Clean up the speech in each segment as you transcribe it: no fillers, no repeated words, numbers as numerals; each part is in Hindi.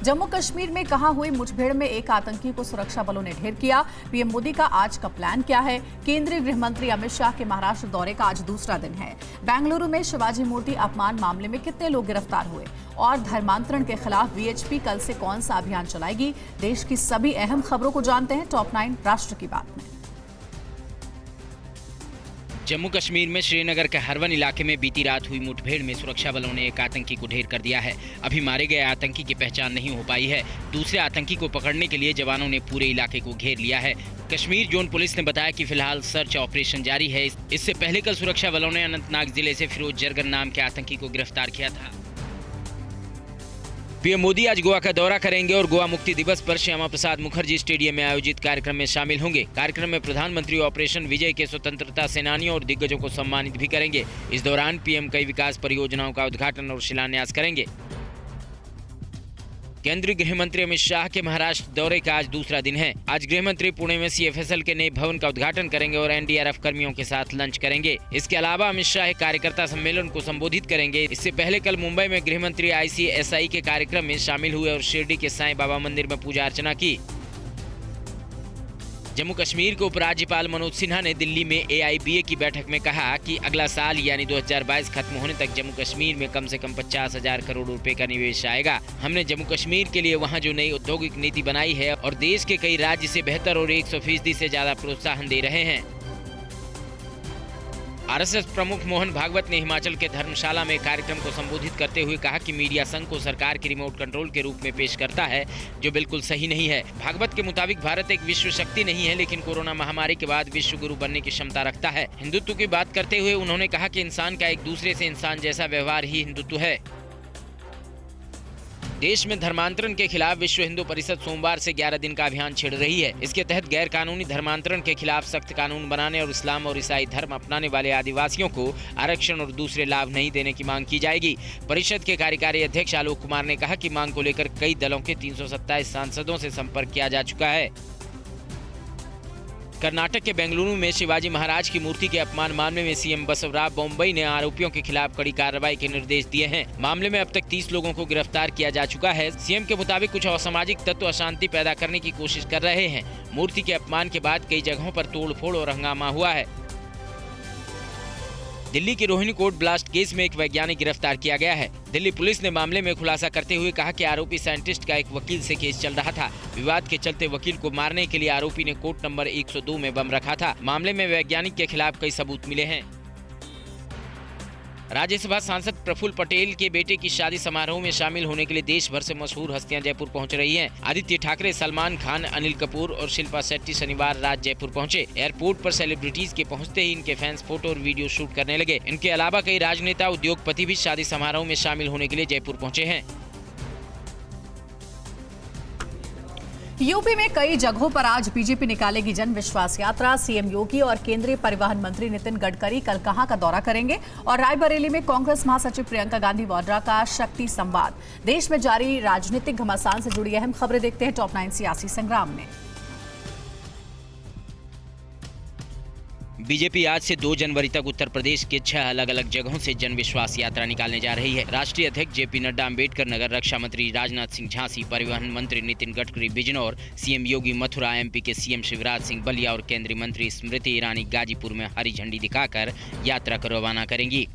जम्मू कश्मीर में कहां हुई मुठभेड़ में एक आतंकी को सुरक्षा बलों ने ढेर किया। पीएम मोदी का आज का प्लान क्या है? केंद्रीय गृह मंत्री अमित शाह के महाराष्ट्र दौरे का आज दूसरा दिन है। बेंगलुरु में शिवाजी मूर्ति अपमान मामले में कितने लोग गिरफ्तार हुए और धर्मांतरण के खिलाफ वीएचपी कल से कौन सा अभियान चलाएगी? देश की सभी अहम खबरों को जानते हैं टॉप 9 राष्ट्र की बात में। जम्मू कश्मीर में श्रीनगर के हरवन इलाके में बीती रात हुई मुठभेड़ में सुरक्षा बलों ने एक आतंकी को ढेर कर दिया है। अभी मारे गए आतंकी की पहचान नहीं हो पाई है। दूसरे आतंकी को पकड़ने के लिए जवानों ने पूरे इलाके को घेर लिया है। कश्मीर जोन पुलिस ने बताया कि फिलहाल सर्च ऑपरेशन जारी है। इससे पहले कल सुरक्षा बलों ने अनंतनाग जिले से फिरोज जरगन नाम के आतंकी को गिरफ्तार किया था। पीएम मोदी आज गोवा का दौरा करेंगे और गोवा मुक्ति दिवस पर श्यामा प्रसाद मुखर्जी स्टेडियम में आयोजित कार्यक्रम में शामिल होंगे। कार्यक्रम में प्रधानमंत्री ऑपरेशन विजय के स्वतंत्रता सेनानियों और दिग्गजों को सम्मानित भी करेंगे। इस दौरान पीएम कई विकास परियोजनाओं का उद्घाटन और शिलान्यास करेंगे। केंद्रीय गृह मंत्री अमित शाह के महाराष्ट्र दौरे का आज दूसरा दिन है। आज गृह मंत्री पुणे में सीएफएसएल के नए भवन का उद्घाटन करेंगे और एनडीआरएफ कर्मियों के साथ लंच करेंगे। इसके अलावा अमित शाह एक कार्यकर्ता सम्मेलन को संबोधित करेंगे। इससे पहले कल मुंबई में गृह मंत्री आईसीएसआई के कार्यक्रम में शामिल हुए और शिरडी के साईं बाबा मंदिर में पूजा अर्चना की। जम्मू कश्मीर के उपराज्यपाल मनोज सिन्हा ने दिल्ली में एआईबीए की बैठक में कहा कि अगला साल यानी 2022 खत्म होने तक जम्मू कश्मीर में कम से कम 50,000 करोड़ रुपए का निवेश आएगा। हमने जम्मू कश्मीर के लिए वहां जो नई औद्योगिक नीति बनाई है और देश के कई राज्य से बेहतर और 100% से ज्यादा प्रोत्साहन दे रहे हैं। आरएसएस प्रमुख मोहन भागवत ने हिमाचल के धर्मशाला में कार्यक्रम को संबोधित करते हुए कहा कि मीडिया संघ को सरकार के रिमोट कंट्रोल के रूप में पेश करता है, जो बिल्कुल सही नहीं है। भागवत के मुताबिक भारत एक विश्व शक्ति नहीं है, लेकिन कोरोना महामारी के बाद विश्व गुरु बनने की क्षमता रखता है। हिंदुत्व की बात करते हुए उन्होंने कहा कि इंसान का एक दूसरे से इंसान जैसा व्यवहार ही हिंदुत्व है। देश में धर्मांतरण के खिलाफ विश्व हिंदू परिषद सोमवार से 11 दिन का अभियान छेड़ रही है। इसके तहत गैर कानूनी धर्मांतरण के खिलाफ सख्त कानून बनाने और इस्लाम और ईसाई धर्म अपनाने वाले आदिवासियों को आरक्षण और दूसरे लाभ नहीं देने की मांग की जाएगी। परिषद के कार्यकारी अध्यक्ष आलोक कुमार ने कहा कि मांग को लेकर कई दलों के 327 सांसदों से संपर्क किया जा चुका है। कर्नाटक के बेंगलुरु में शिवाजी महाराज की मूर्ति के अपमान मामले में सीएम बसवराज बोम्मई ने आरोपियों के खिलाफ कड़ी कार्रवाई के निर्देश दिए हैं। मामले में अब तक 30 लोगों को गिरफ्तार किया जा चुका है। सीएम के मुताबिक कुछ असामाजिक तत्व अशांति पैदा करने की कोशिश कर रहे हैं। मूर्ति के अपमान के बाद कई जगहों पर तोड़फोड़ और हंगामा हुआ है। दिल्ली के रोहिणी कोर्ट ब्लास्ट केस में एक वैज्ञानिक गिरफ्तार किया गया है। दिल्ली पुलिस ने मामले में खुलासा करते हुए कहा कि आरोपी साइंटिस्ट का एक वकील से केस चल रहा था। विवाद के चलते वकील को मारने के लिए आरोपी ने कोर्ट नंबर 102 में बम रखा था। मामले में वैज्ञानिक के खिलाफ कई सबूत मिले हैं। राज्यसभा सांसद प्रफुल्ल पटेल के बेटे की शादी समारोह में शामिल होने के लिए देश भर से मशहूर हस्तियां जयपुर पहुंच रही हैं। आदित्य ठाकरे, सलमान खान, अनिल कपूर और शिल्पा शेट्टी शनिवार रात जयपुर पहुंचे। एयरपोर्ट पर सेलिब्रिटीज के पहुंचते ही इनके फैंस फोटो और वीडियो शूट करने लगे। इनके अलावा कई राजनेता, उद्योगपति भी शादी समारोह में शामिल होने के लिए जयपुर पहुंचे हैं। यूपी में कई जगहों पर आज बीजेपी निकालेगी जन विश्वास यात्रा। सीएम योगी और केंद्रीय परिवहन मंत्री नितिन गडकरी कल कहां का दौरा करेंगे और रायबरेली में कांग्रेस महासचिव प्रियंका गांधी वाड्रा का शक्ति संवाद। देश में जारी राजनीतिक घमासान से जुड़ी अहम खबरें देखते हैं टॉप 9 सियासी संग्राम में। बीजेपी आज से 2 जनवरी तक उत्तर प्रदेश के 6 अलग अलग जगहों से जन विश्वास यात्रा निकालने जा रही है। राष्ट्रीय अध्यक्ष जेपी नड्डा अम्बेडकर नगर, रक्षा मंत्री राजनाथ सिंह झांसी, परिवहन मंत्री नितिन गडकरी बिजनौर, सीएम योगी मथुरा, एमपी के सीएम शिवराज सिंह बलिया और केंद्रीय मंत्री स्मृति ईरानी गाजीपुर में हरी झंडी दिखाकर यात्रा को रवाना करेंगी।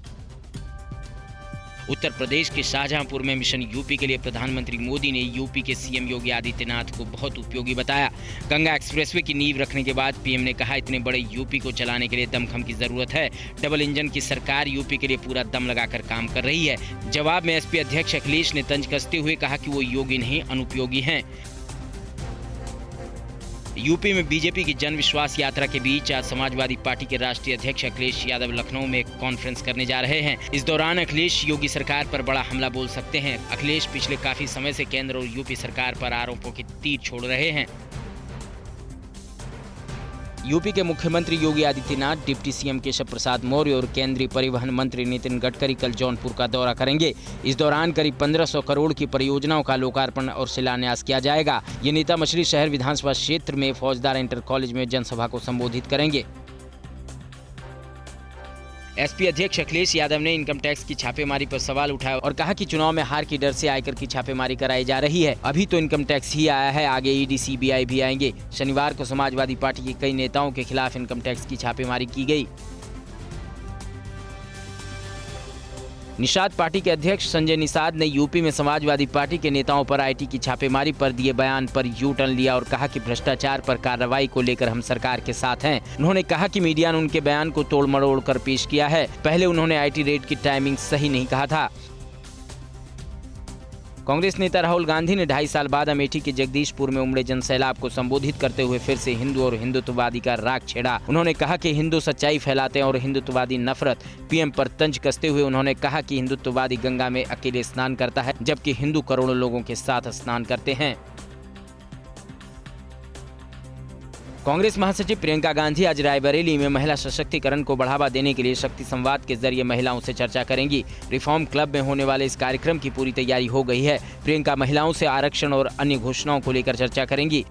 उत्तर प्रदेश के शाहजहांपुर में मिशन यूपी के लिए प्रधानमंत्री मोदी ने यूपी के सीएम योगी आदित्यनाथ को बहुत उपयोगी बताया। गंगा एक्सप्रेसवे की नींव रखने के बाद पीएम ने कहा, इतने बड़े यूपी को चलाने के लिए दमखम की जरूरत है। डबल इंजन की सरकार यूपी के लिए पूरा दम लगाकर काम कर रही है। जवाब में एसपी अध्यक्ष अखिलेश ने तंज कसते हुए कहा कि वो योगी नहीं अनुपयोगी हैं। यूपी में बीजेपी की जन विश्वास यात्रा के बीच आज समाजवादी पार्टी के राष्ट्रीय अध्यक्ष अखिलेश यादव लखनऊ में एक कॉन्फ्रेंस करने जा रहे हैं। इस दौरान अखिलेश योगी सरकार पर बड़ा हमला बोल सकते हैं। अखिलेश पिछले काफी समय से केंद्र और यूपी सरकार पर आरोपों की तीर छोड़ रहे हैं। यूपी के मुख्यमंत्री योगी आदित्यनाथ, डिप्टी सीएम केशव प्रसाद मौर्य और केंद्रीय परिवहन मंत्री नितिन गडकरी कल जौनपुर का दौरा करेंगे। इस दौरान करीब 1500 करोड़ की परियोजनाओं का लोकार्पण और शिलान्यास किया जाएगा। ये नेता मछली शहर विधानसभा क्षेत्र में फौजदार इंटर कॉलेज में जनसभा को संबोधित करेंगे। एसपी अध्यक्ष अखिलेश यादव ने इनकम टैक्स की छापेमारी पर सवाल उठाया और कहा कि चुनाव में हार की डर से आयकर की छापेमारी कराई जा रही है। अभी तो इनकम टैक्स ही आया है, आगे ईडी सीबीआई भी आएंगे। शनिवार को समाजवादी पार्टी के कई नेताओं के खिलाफ इनकम टैक्स की छापेमारी की गई। निषाद पार्टी के अध्यक्ष संजय निषाद ने यूपी में समाजवादी पार्टी के नेताओं पर आईटी की छापेमारी पर दिए बयान पर यू टर्न लिया और कहा कि भ्रष्टाचार पर कार्रवाई को लेकर हम सरकार के साथ हैं। उन्होंने कहा कि मीडिया ने उनके बयान को तोड़ मरोड़ कर पेश किया है। पहले उन्होंने आईटी रेड की टाइमिंग सही नहीं कहा था। कांग्रेस नेता राहुल गांधी ने 2.5 साल बाद अमेठी के जगदीशपुर में उमड़े जनसैलाब को संबोधित करते हुए फिर से हिंदू और हिंदुत्ववादी का राग छेड़ा। उन्होंने कहा कि हिंदू सच्चाई फैलाते हैं और हिंदुत्ववादी नफरत। पीएम पर तंज कसते हुए उन्होंने कहा कि हिंदुत्ववादी गंगा में अकेले स्नान करता है, जबकि हिंदू करोड़ों लोगों के साथ स्नान करते हैं। कांग्रेस महासचिव प्रियंका गांधी आज रायबरेली में महिला सशक्तिकरण को बढ़ावा देने के लिए शक्ति संवाद के जरिए महिलाओं से चर्चा करेंगी। रिफॉर्म क्लब में होने वाले इस कार्यक्रम की पूरी तैयारी हो गई है। प्रियंका महिलाओं से आरक्षण और अन्य घोषणाओं को लेकर चर्चा करेंगी।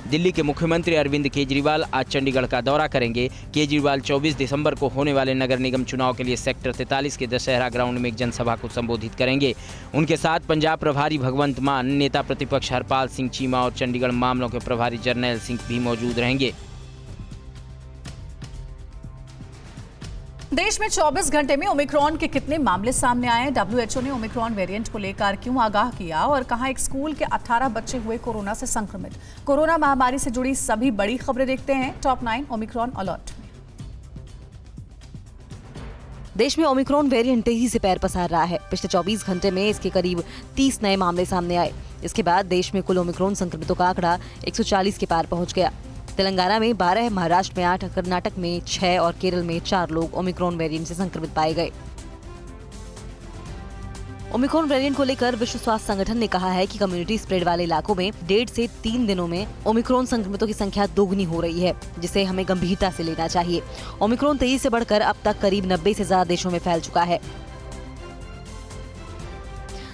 दिल्ली के मुख्यमंत्री अरविंद केजरीवाल आज चंडीगढ़ का दौरा करेंगे। केजरीवाल 24 दिसंबर को होने वाले नगर निगम चुनाव के लिए सेक्टर 43 के दशहरा ग्राउंड में एक जनसभा को संबोधित करेंगे। उनके साथ पंजाब प्रभारी भगवंत मान, नेता प्रतिपक्ष हरपाल सिंह चीमा और चंडीगढ़ मामलों के प्रभारी जरनैल सिंह भी मौजूद रहेंगे। देश में 24 घंटे में ओमिक्रॉन के कितने मामले सामने आए? WHO ने ओमिक्रॉन वेरिएंट को लेकर क्यों आगाह किया और कहां एक स्कूल के 18 बच्चे हुए कोरोना से संक्रमित? कोरोना महामारी से जुड़ी सभी बड़ी खबरें देखते हैं टॉप 9 ओमिक्रॉन अलर्ट में। देश में ओमिक्रॉन वेरिएंट तेजी से पैर पसार रहा है। पिछले 24 घंटे में इसके करीब 30 नए मामले सामने आए। इसके बाद देश में कुल ओमिक्रॉन संक्रमितों का आंकड़ा 140 के पार पहुंच गया। तेलंगाना में 12, महाराष्ट्र में 8, कर्नाटक में 6 और केरल में 4 लोग ओमिक्रॉन वेरिएंट से संक्रमित पाए गए। ओमिक्रॉन वेरिएंट को लेकर विश्व स्वास्थ्य संगठन ने कहा है कि कम्युनिटी स्प्रेड वाले इलाकों में 1.5 से 3 दिनों में ओमिक्रॉन संक्रमितों की संख्या दोगुनी हो रही है, जिसे हमें गंभीरता से लेना चाहिए। ओमिक्रॉन तेजी से बढ़कर अब तक करीब 90 से ज्यादा देशों में फैल चुका है।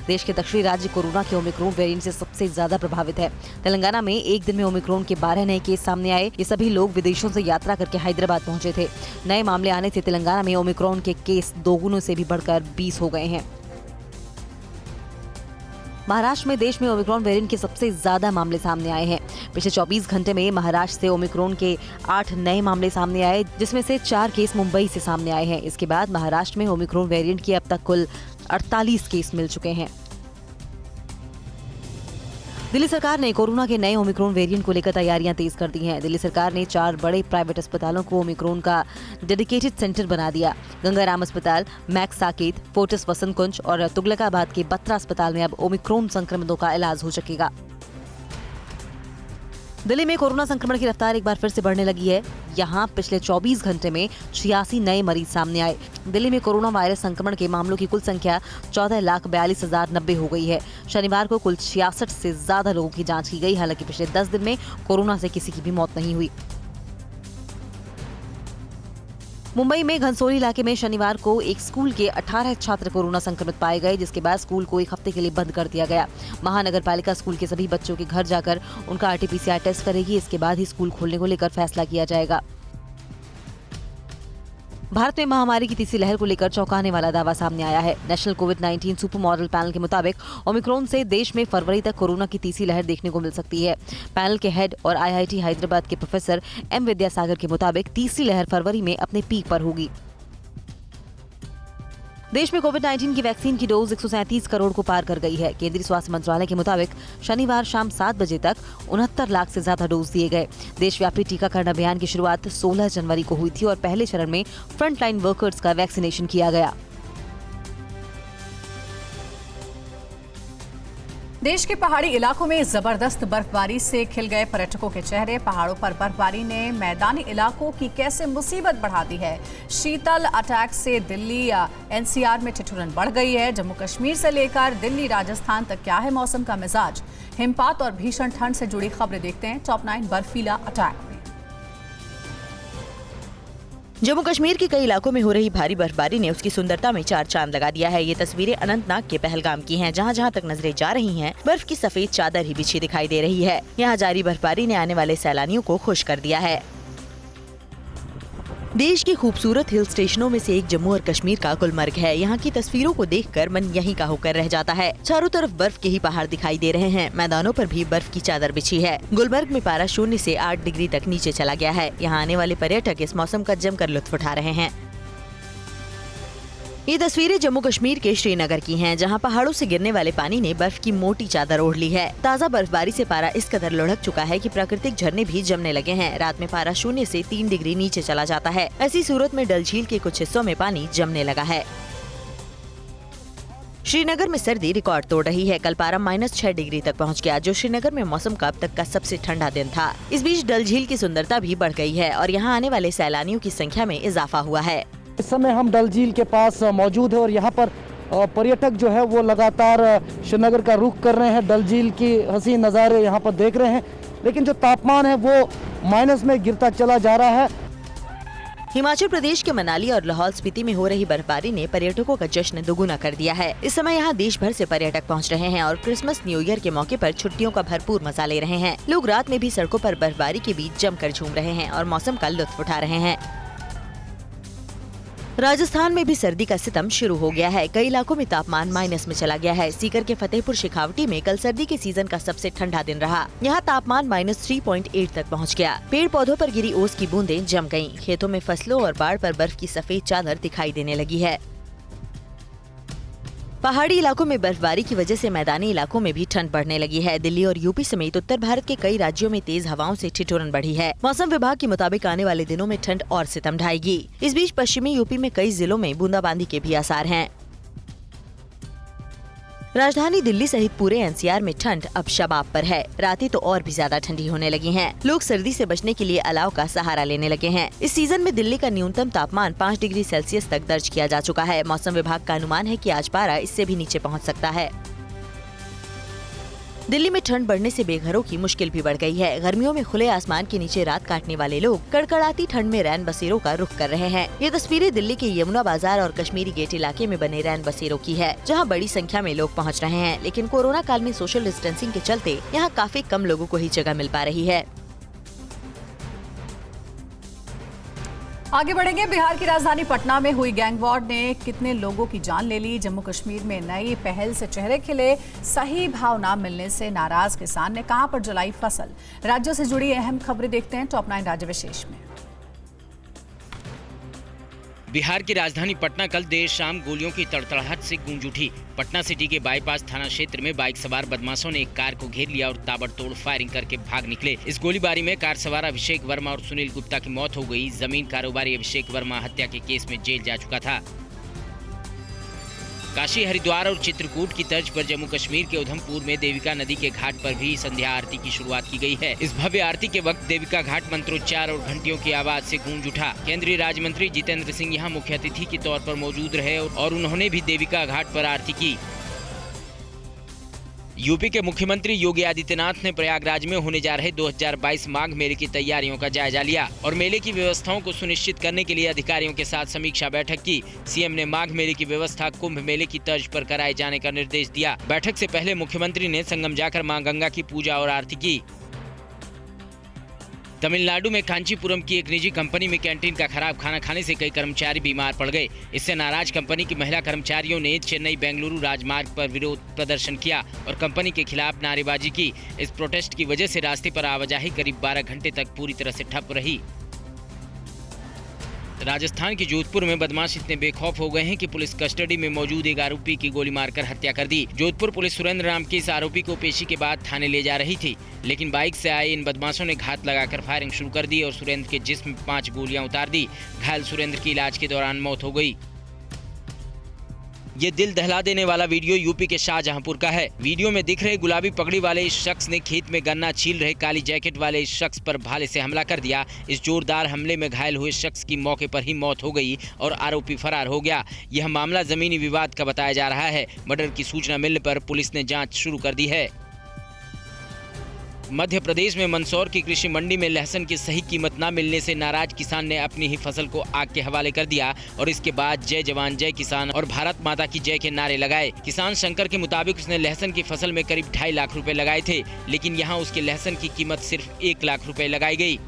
देश के दक्षिणी राज्य कोरोना के ओमिक्रॉन वेरिएंट से सबसे ज्यादा प्रभावित है। तेलंगाना में एक दिन में ओमिक्रॉन के 12 नए केस सामने आए। ये सभी लोग विदेशों से यात्रा करके हैदराबाद पहुंचे थे। नए मामले आने से तेलंगाना में ओमिक्रॉन के केस दोगुनों से भी बढ़कर 20 हो गए हैं। महाराष्ट्र में देश में ओमिक्रॉन वेरिएंट के सबसे ज्यादा मामले सामने आए हैं। पिछले 24 घंटे में महाराष्ट्र से ओमिक्रॉन के 8 नए मामले सामने आए, जिसमें से 4 केस मुंबई से सामने आए हैं। इसके बाद महाराष्ट्र में ओमिक्रॉन वेरिएंट के अब तक कुल 48 केस मिल चुके हैं। दिल्ली सरकार ने कोरोना के नए ओमिक्रॉन वेरिएंट को लेकर तैयारियां तेज कर दी हैं। दिल्ली सरकार ने 4 बड़े प्राइवेट अस्पतालों को ओमिक्रॉन का डेडिकेटेड सेंटर बना दिया। गंगाराम अस्पताल, मैक्स साकेत, फोर्टिस वसंत कुंज और तुगलकाबाद के बत्रा अस्पताल में अब ओमिक्रॉन संक्रमितों का इलाज हो सकेगा। दिल्ली में कोरोना संक्रमण की रफ्तार एक बार फिर से बढ़ने लगी है। यहाँ पिछले 24 घंटे में 86 नए मरीज सामने आए। दिल्ली में कोरोना वायरस संक्रमण के मामलों की कुल संख्या 14,42,090 हो गई है। शनिवार को कुल 66 से ज्यादा लोगों की जांच की गई। हालांकि पिछले 10 दिन में कोरोना से किसी की भी मौत नहीं हुई। मुंबई में घनसोली इलाके में शनिवार को एक स्कूल के 18 छात्र कोरोना संक्रमित पाए गए, जिसके बाद स्कूल को एक हफ्ते के लिए बंद कर दिया गया। महानगरपालिका स्कूल के सभी बच्चों के घर जाकर उनका RT-PCR टेस्ट करेगी। इसके बाद ही स्कूल खोलने को लेकर फैसला किया जाएगा। भारत में महामारी की तीसरी लहर को लेकर चौंकाने वाला दावा सामने आया है। नेशनल कोविड-19 सुपर मॉडल पैनल के मुताबिक ओमिक्रॉन से देश में फरवरी तक कोरोना की तीसरी लहर देखने को मिल सकती है। पैनल के हेड और IIT हैदराबाद के प्रोफेसर M विद्यासागर के मुताबिक तीसरी लहर फरवरी में अपने पीक पर होगी। देश में कोविड-19 की वैक्सीन की डोज 137 करोड़ को पार कर गई है। केंद्रीय स्वास्थ्य मंत्रालय के मुताबिक शनिवार शाम 7 बजे तक 69 लाख से ज्यादा डोज दिए गए। देशव्यापी टीकाकरण अभियान की शुरुआत 16 जनवरी को हुई थी और पहले चरण में फ्रंटलाइन वर्कर्स का वैक्सीनेशन किया गया। देश के पहाड़ी इलाकों में जबरदस्त बर्फबारी से खिल गए पर्यटकों के चेहरे। पहाड़ों पर बर्फबारी ने मैदानी इलाकों की कैसे मुसीबत बढ़ा दी है। शीतल अटैक से दिल्ली या NCR में ठिठुरन बढ़ गई है। जम्मू कश्मीर से लेकर दिल्ली राजस्थान तक क्या है मौसम का मिजाज। हिमपात और भीषण ठंड से जुड़ी खबरें देखते हैं टॉप 9 बर्फीला अटैक में। जम्मू कश्मीर के कई इलाकों में हो रही भारी बर्फबारी ने उसकी सुंदरता में 4 चांद लगा दिया है। ये तस्वीरें अनंतनाग के पहलगाम की हैं, जहां जहां तक नजरें जा रही हैं, बर्फ की सफेद चादर ही बिछी दिखाई दे रही है। यहां जारी बर्फबारी ने आने वाले सैलानियों को खुश कर दिया है। देश के खूबसूरत हिल स्टेशनों में से एक जम्मू और कश्मीर का गुलमर्ग है। यहाँ की तस्वीरों को देखकर मन यहीं का होकर रह जाता है। चारों तरफ बर्फ के ही पहाड़ दिखाई दे रहे हैं। मैदानों पर भी बर्फ की चादर बिछी है। गुलमर्ग में पारा 0 से 8 डिग्री तक नीचे चला गया है। यहाँ आने वाले पर्यटक इस मौसम का जमकर लुत्फ उठा रहे हैं। ये तस्वीरें जम्मू कश्मीर के श्रीनगर की हैं, जहां पहाड़ों से गिरने वाले पानी ने बर्फ की मोटी चादर ओढ़ ली है। ताज़ा बर्फबारी से पारा इस कदर लुढ़क चुका है कि प्राकृतिक झरने भी जमने लगे हैं। रात में पारा 0 से 3 डिग्री नीचे चला जाता है। ऐसी सूरत में डल झील के कुछ हिस्सों में पानी जमने लगा है। श्रीनगर में सर्दी रिकॉर्ड तोड़ रही है। कल पारा -6 डिग्री तक पहुंच गया, जो श्रीनगर में मौसम का अब तक का सबसे ठंडा दिन था। इस बीच डल झील की सुंदरता भी बढ़ गई है और यहाँ आने वाले सैलानियों की संख्या में इजाफा हुआ है। इस समय हम डल झील के पास मौजूद है और यहाँ पर पर्यटक जो है वो लगातार श्रीनगर का रुख कर रहे हैं। डल झील की हसीन नज़ारे यहाँ पर देख रहे हैं, लेकिन जो तापमान है वो माइनस में गिरता चला जा रहा है। हिमाचल प्रदेश के मनाली और लाहौल स्पीति में हो रही बर्फबारी ने पर्यटकों का जश्न दुगुना कर दिया है। इस समय यहाँ देश भर से पर्यटक पहुँच रहे हैं और क्रिसमस न्यू ईयर के मौके पर छुट्टियों का भरपूर मजा ले रहे हैं। लोग रात में भी सड़कों पर बर्फबारी के बीच जमकर झूम रहे हैं और मौसम का लुत्फ उठा रहे हैं। राजस्थान में भी सर्दी का सितम शुरू हो गया है। कई इलाकों में तापमान माइनस में चला गया है। सीकर के फतेहपुर शेखावटी में कल सर्दी के सीजन का सबसे ठंडा दिन रहा। यहाँ तापमान -3.8 तक पहुँच गया। पेड़ पौधों पर गिरी ओस की बूंदें जम गयीं। खेतों में फसलों और बाढ़ पर बर्फ की सफेद चादर दिखाई देने लगी है। पहाड़ी इलाकों में बर्फबारी की वजह से मैदानी इलाकों में भी ठंड बढ़ने लगी है। दिल्ली और यूपी समेत उत्तर भारत के कई राज्यों में तेज हवाओं से ठिठुरन बढ़ी है। मौसम विभाग के मुताबिक आने वाले दिनों में ठंड और सितम ढाएगी। इस बीच पश्चिमी यूपी में कई जिलों में बूंदाबांदी के भी आसार हैं। राजधानी दिल्ली सहित पूरे एनसीआर में ठंड अब शबाब पर है। रातें तो और भी ज्यादा ठंडी होने लगी हैं। लोग सर्दी से बचने के लिए अलाव का सहारा लेने लगे हैं। इस सीजन में दिल्ली का न्यूनतम तापमान 5 डिग्री सेल्सियस तक दर्ज किया जा चुका है। मौसम विभाग का अनुमान है कि आज पारा इससे भी नीचे पहुंच सकता है। दिल्ली में ठंड बढ़ने से बेघरों की मुश्किल भी बढ़ गई है। गर्मियों में खुले आसमान के नीचे रात काटने वाले लोग कड़कड़ाती ठंड में रैन बसेरों का रुख कर रहे हैं। ये तस्वीरें दिल्ली के यमुना बाजार और कश्मीरी गेट इलाके में बने रैन बसेरों की है, जहां बड़ी संख्या में लोग पहुंच रहे हैं। लेकिन कोरोना काल में सोशल डिस्टेंसिंग के चलते यहां काफी कम लोगों को ही जगह मिल पा रही है। आगे बढ़ेंगे। बिहार की राजधानी पटना में हुई गैंग वॉर ने कितने लोगों की जान ले ली। जम्मू कश्मीर में नई पहल से चेहरे खिले। सही भाव न मिलने से नाराज किसान ने कहां पर जलाई फसल। राज्यों से जुड़ी अहम खबरें देखते हैं टॉप 9 राज्य विशेष में। बिहार की राजधानी पटना कल देर शाम गोलियों की तड़तड़ाहट से गूंज उठी। पटना सिटी के बाईपास थाना क्षेत्र में बाइक सवार बदमाशों ने एक कार को घेर लिया और ताबड़तोड़ फायरिंग करके भाग निकले। इस गोलीबारी में कार सवार अभिषेक वर्मा और सुनील गुप्ता की मौत हो गई। जमीन कारोबारी अभिषेक वर्मा हत्या के केस में जेल जा चुका था। काशी, हरिद्वार और चित्रकूट की तर्ज पर जम्मू कश्मीर के उधमपुर में देविका नदी के घाट पर भी संध्या आरती की शुरुआत की गई है। इस भव्य आरती के वक्त देविका घाट मंत्रोच्चार और घंटियों की आवाज से गूंज उठा। केंद्रीय राज्य मंत्री जितेंद्र सिंह यहाँ मुख्य अतिथि के तौर पर मौजूद रहे और उन्होंने भी देविका घाट पर आरती की। यूपी के मुख्यमंत्री योगी आदित्यनाथ ने प्रयागराज में होने जा रहे 2022 माघ मेले की तैयारियों का जायजा लिया और मेले की व्यवस्थाओं को सुनिश्चित करने के लिए अधिकारियों के साथ समीक्षा बैठक की। सीएम ने माघ मेले की व्यवस्था कुंभ मेले की तर्ज पर कराए जाने का निर्देश दिया। बैठक से पहले मुख्यमंत्री ने संगम जाकर मां गंगा की पूजा और आरती की। तमिलनाडु में कांचीपुरम की एक निजी कंपनी में कैंटीन का खराब खाना खाने से कई कर्मचारी बीमार पड़ गए। इससे नाराज कंपनी की महिला कर्मचारियों ने चेन्नई बेंगलुरु राजमार्ग पर विरोध प्रदर्शन किया और कंपनी के खिलाफ नारेबाजी की। इस प्रोटेस्ट की वजह से रास्ते पर आवाजाही करीब 12 घंटे तक पूरी तरह से ठप रही। राजस्थान के जोधपुर में बदमाश इतने बेखौफ हो गए हैं कि पुलिस कस्टडी में मौजूद एक आरोपी की गोली मारकर हत्या कर दी। जोधपुर पुलिस सुरेंद्र नाम के इस आरोपी को पेशी के बाद थाने ले जा रही थी, लेकिन बाइक से आए इन बदमाशों ने घात लगाकर फायरिंग शुरू कर दी और सुरेंद्र के जिस्म में 5 गोलियां उतार दी। घायल सुरेंद्र की इलाज के दौरान मौत हो गई। ये दिल दहला देने वाला वीडियो यूपी के शाहजहांपुर का है। वीडियो में दिख रहे गुलाबी पगड़ी वाले इस शख्स ने खेत में गन्ना छील रहे काली जैकेट वाले इस शख्स पर भाले से हमला कर दिया। इस जोरदार हमले में घायल हुए शख्स की मौके पर ही मौत हो गई और आरोपी फरार हो गया। यह मामला जमीनी विवाद का बताया जा रहा है। मर्डर की सूचना मिलने पर पुलिस ने जांच शुरू कर दी है। मध्य प्रदेश में मंदसौर की कृषि मंडी में लहसुन की सही कीमत न मिलने से नाराज किसान ने अपनी ही फसल को आग के हवाले कर दिया और इसके बाद जय जवान जय किसान और भारत माता की जय के नारे लगाए। किसान शंकर के मुताबिक उसने लहसुन की फसल में करीब 2.5 लाख रुपए लगाए थे, लेकिन यहाँ उसके लहसुन की कीमत सिर्फ 1 लाख रुपए लगाई गई।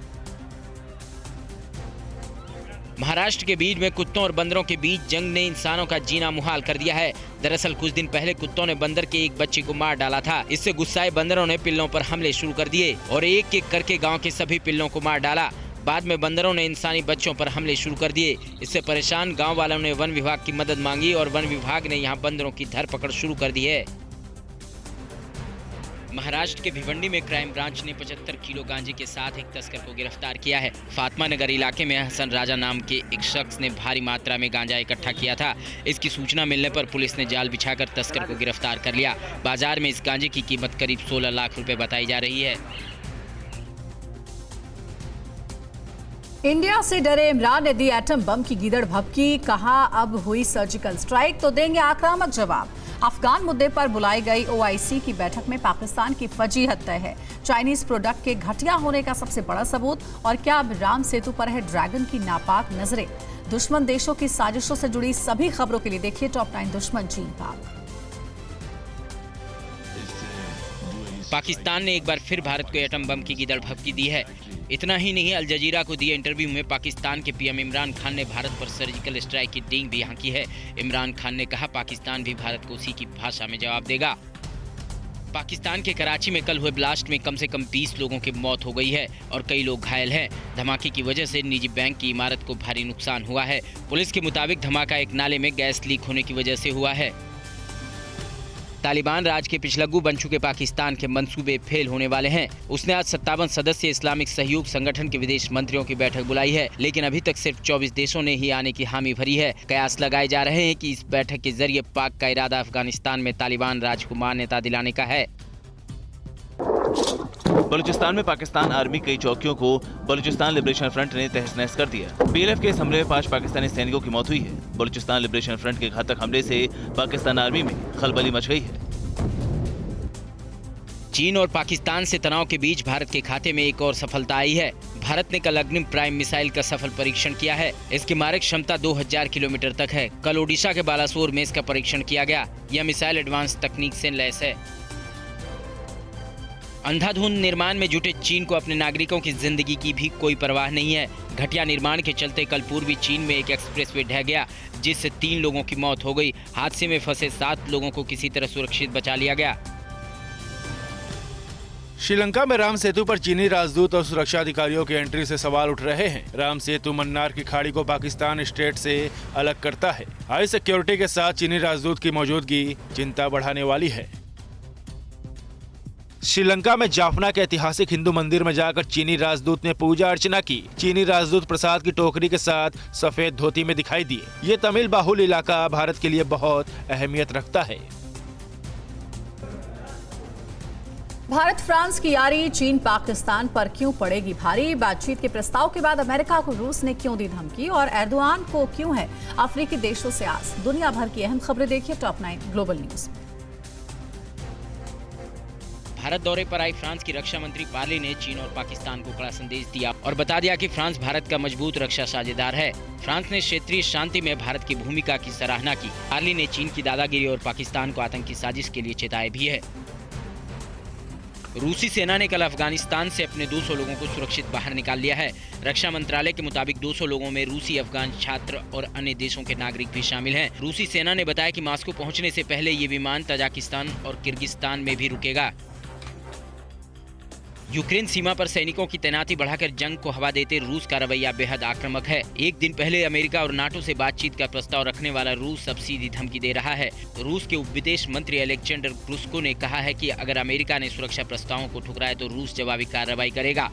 महाराष्ट्र के बीड में कुत्तों और बंदरों के बीच जंग ने इंसानों का जीना मुहाल कर दिया है। दरअसल कुछ दिन पहले कुत्तों ने बंदर के एक बच्चे को मार डाला था। इससे गुस्साए बंदरों ने पिल्लों पर हमले शुरू कर दिए और एक एक करके गांव के सभी पिल्लों को मार डाला। बाद में बंदरों ने इंसानी बच्चों पर हमले शुरू कर दिए। इससे परेशान गांव वालों ने वन विभाग की मदद मांगी और वन विभाग ने यहां बंदरों की धरपकड़ शुरू कर दी है। महाराष्ट्र के भिवंडी में क्राइम ब्रांच ने 75 किलो गांजे के साथ एक तस्कर को गिरफ्तार किया है। फातिमा नगर इलाके में हसन राजा नाम के एक शख्स ने भारी मात्रा में गांजा इकट्ठा किया था। इसकी सूचना मिलने पर पुलिस ने जाल बिछाकर तस्कर को गिरफ्तार कर लिया। बाजार में इस गांजे की कीमत करीब 16 लाख रुपए बताई जा रही है। इंडिया से डरे इमरान ने दी एटम बम की गीदड़ भभकी, कहा अब हुई सर्जिकल स्ट्राइक तो देंगे आक्रामक जवाब। अफगान मुद्दे पर बुलाई गई ओआईसी की बैठक में पाकिस्तान की फजीहत तय है। चाइनीज प्रोडक्ट के घटिया होने का सबसे बड़ा सबूत, और क्या अब राम सेतु पर है ड्रैगन की नापाक नजरें। दुश्मन देशों की साजिशों से जुड़ी सभी खबरों के लिए देखिए टॉप 9 दुश्मन चीन पाक। पाकिस्तान ने एक बार फिर भारत को एटम बम की गीदड़ भभकी दी है। इतना ही नहीं, अल जजीरा को दिए इंटरव्यू में पाकिस्तान के पीएम इमरान खान ने भारत पर सर्जिकल स्ट्राइक की डींग भी हाँकी है। इमरान खान ने कहा पाकिस्तान भी भारत को उसी की भाषा में जवाब देगा। पाकिस्तान के कराची में कल हुए ब्लास्ट में कम से कम 20 लोगों की मौत हो गई है और कई लोग घायल हैं। धमाके की वजह से निजी बैंक की इमारत को भारी नुकसान हुआ है। पुलिस के मुताबिक धमाका एक नाले में गैस लीक होने की वजह से हुआ है। तालिबान राज के पिछलग्गू बन चुके पाकिस्तान के मंसूबे फेल होने वाले हैं। उसने आज 57 सदस्य इस्लामिक सहयोग संगठन के विदेश मंत्रियों की बैठक बुलाई है, लेकिन अभी तक सिर्फ 24 देशों ने ही आने की हामी भरी है। कयास लगाए जा रहे हैं कि इस बैठक के जरिए पाक का इरादा अफगानिस्तान में तालिबान राज को मान्यता दिलाने का है। बलूचिस्तान में पाकिस्तान आर्मी कई चौकियों को बलूचिस्तान लिबरेशन फ्रंट ने तहस-नहस कर दिया। पीएलएफ के इस हमले में 5 पाकिस्तानी सैनिकों की मौत हुई है। बलूचिस्तान लिबरेशन फ्रंट के घातक हमले से पाकिस्तान आर्मी में खलबली मच गई है। चीन और पाकिस्तान से तनाव के बीच भारत के खाते में एक और सफलता आई है। भारत ने कल अग्निम प्राइम मिसाइल का सफल परीक्षण किया है। इसकी मारक क्षमता 2000 किलोमीटर तक है। कल ओडिशा के बालासोर में इसका परीक्षण किया गया। यह मिसाइल एडवांस तकनीक से लैस है। अंधाधुंध निर्माण में जुटे चीन को अपने नागरिकों की जिंदगी की भी कोई परवाह नहीं है। घटिया निर्माण के चलते कल पूर्वी चीन में एक एक्सप्रेसवे ढह गया, जिससे 3 लोगों की मौत हो गई। हादसे में फंसे 7 लोगों को किसी तरह सुरक्षित बचा लिया गया। श्रीलंका में राम सेतु पर चीनी राजदूत और सुरक्षा अधिकारियों की एंट्री से सवाल उठ रहे हैं। राम सेतु मन्नार की खाड़ी को पाकिस्तान स्टेट से अलग करता है। हाई सिक्योरिटी के साथ चीनी राजदूत की मौजूदगी चिंता बढ़ाने वाली है। श्रीलंका में जाफना के ऐतिहासिक हिंदू मंदिर में जाकर चीनी राजदूत ने पूजा अर्चना की। चीनी राजदूत प्रसाद की टोकरी के साथ सफेद धोती में दिखाई दिए। ये तमिल बाहुल इलाका भारत के लिए बहुत अहमियत रखता है। भारत फ्रांस की यारी चीन पाकिस्तान पर क्यों पड़ेगी भारी। बातचीत के प्रस्ताव के बाद अमेरिका को रूस ने क्यों दी धमकी और एर्दोआन को क्यों है अफ्रीकी देशों से आस। दुनिया भर की अहम खबरें देखिए टॉप 9 ग्लोबल न्यूज। भारत दौरे पर आई फ्रांस की रक्षा मंत्री पार्ली ने चीन और पाकिस्तान को कड़ा संदेश दिया और बता दिया कि फ्रांस भारत का मजबूत रक्षा साझेदार है। फ्रांस ने क्षेत्रीय शांति में भारत की भूमिका की सराहना की। पार्ली ने चीन की दादागिरी और पाकिस्तान को आतंकी साजिश के लिए चेताया भी है। रूसी सेना ने कल अफगानिस्तान से अपने 200 लोगों को सुरक्षित बाहर निकाल लिया है। रक्षा मंत्रालय के मुताबिक 200 लोगों में रूसी, अफगान छात्र और अन्य देशों के नागरिक भी शामिल हैं। रूसी सेना ने बताया कि मॉस्को पहुंचने से पहले ये विमान तजाकिस्तान और किर्गिस्तान में भी रुकेगा। यूक्रेन सीमा पर सैनिकों की तैनाती बढ़ाकर जंग को हवा देते रूस का रवैया बेहद आक्रामक है। एक दिन पहले अमेरिका और नाटो से बातचीत का प्रस्ताव रखने वाला रूस अब सीधी धमकी दे रहा है। रूस के उप विदेश मंत्री अलेक्जेंडर ग्रुस्को ने कहा है कि अगर अमेरिका ने सुरक्षा प्रस्तावों को ठुकराया तो रूस जवाबी कार्रवाई करेगा।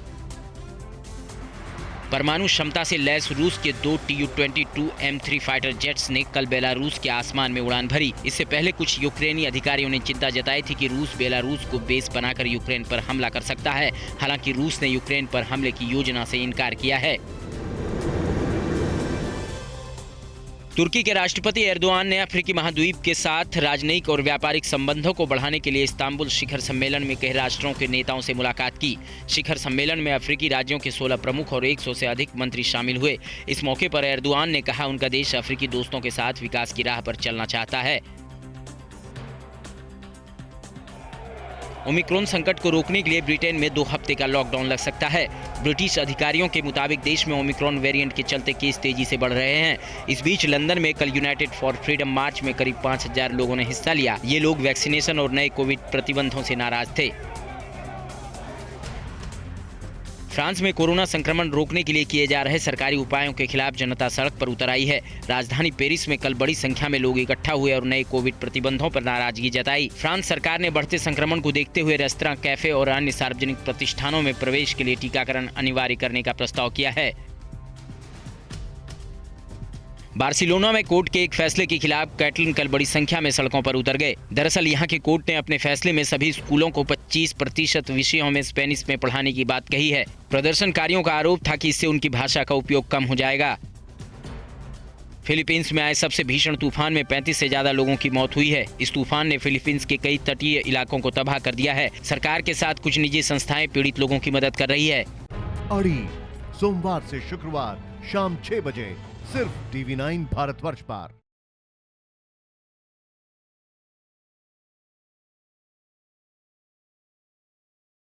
परमाणु क्षमता से लैस रूस के 2 Tu-22 M3 फाइटर जेट्स ने कल बेलारूस के आसमान में उड़ान भरी। इससे पहले कुछ यूक्रेनी अधिकारियों ने चिंता जताई थी कि रूस बेलारूस को बेस बनाकर यूक्रेन पर हमला कर सकता है। हालांकि रूस ने यूक्रेन पर हमले की योजना से इनकार किया है। तुर्की के राष्ट्रपति एर्दोआन ने अफ्रीकी महाद्वीप के साथ राजनयिक और व्यापारिक संबंधों को बढ़ाने के लिए इस्तांबुल शिखर सम्मेलन में कई राष्ट्रों के नेताओं से मुलाकात की। शिखर सम्मेलन में अफ्रीकी राज्यों के 16 प्रमुख और 100 से अधिक मंत्री शामिल हुए। इस मौके पर एर्दोआन ने कहा उनका देश अफ्रीकी दोस्तों के साथ विकास की राह पर चलना चाहता है। ओमिक्रॉन संकट को रोकने के लिए ब्रिटेन में 2 हफ्ते का लॉकडाउन लग सकता है। ब्रिटिश अधिकारियों के मुताबिक देश में ओमिक्रॉन वेरिएंट के चलते केस तेजी से बढ़ रहे हैं। इस बीच लंदन में कल यूनाइटेड फॉर फ्रीडम मार्च में करीब 5000 लोगों ने हिस्सा लिया। ये लोग वैक्सीनेशन और नए कोविड प्रतिबंधों से नाराज थे। फ्रांस में कोरोना संक्रमण रोकने के लिए किए जा रहे सरकारी उपायों के खिलाफ जनता सड़क पर उतर आई है। राजधानी पेरिस में कल बड़ी संख्या में लोग इकट्ठा हुए और नए कोविड प्रतिबंधों पर नाराजगी जताई। फ्रांस सरकार ने बढ़ते संक्रमण को देखते हुए रेस्तरां, कैफे और अन्य सार्वजनिक प्रतिष्ठानों में प्रवेश के लिए टीकाकरण अनिवार्य करने का प्रस्ताव किया है। बार्सिलोना में कोर्ट के एक फैसले के खिलाफ कैटलन कल बड़ी संख्या में सड़कों पर उतर गए। दरअसल यहाँ के कोर्ट ने अपने फैसले में सभी स्कूलों को 25% विषयों में स्पेनिश में पढ़ाने की बात कही है। प्रदर्शनकारियों का आरोप था कि इससे उनकी भाषा का उपयोग कम हो जाएगा। फिलीपींस में आए सबसे भीषण तूफान में 35 से ज्यादा लोगों की मौत हुई है। इस तूफान ने फिलीपींस के कई तटीय इलाकों को तबाह कर दिया है। सरकार के साथ कुछ निजी संस्थाएं पीड़ित लोगों की मदद कर रही है। अड़ी सोमवार से शुक्रवार शाम 6 बजे सिर्फ TV9 भारतवर्ष पर।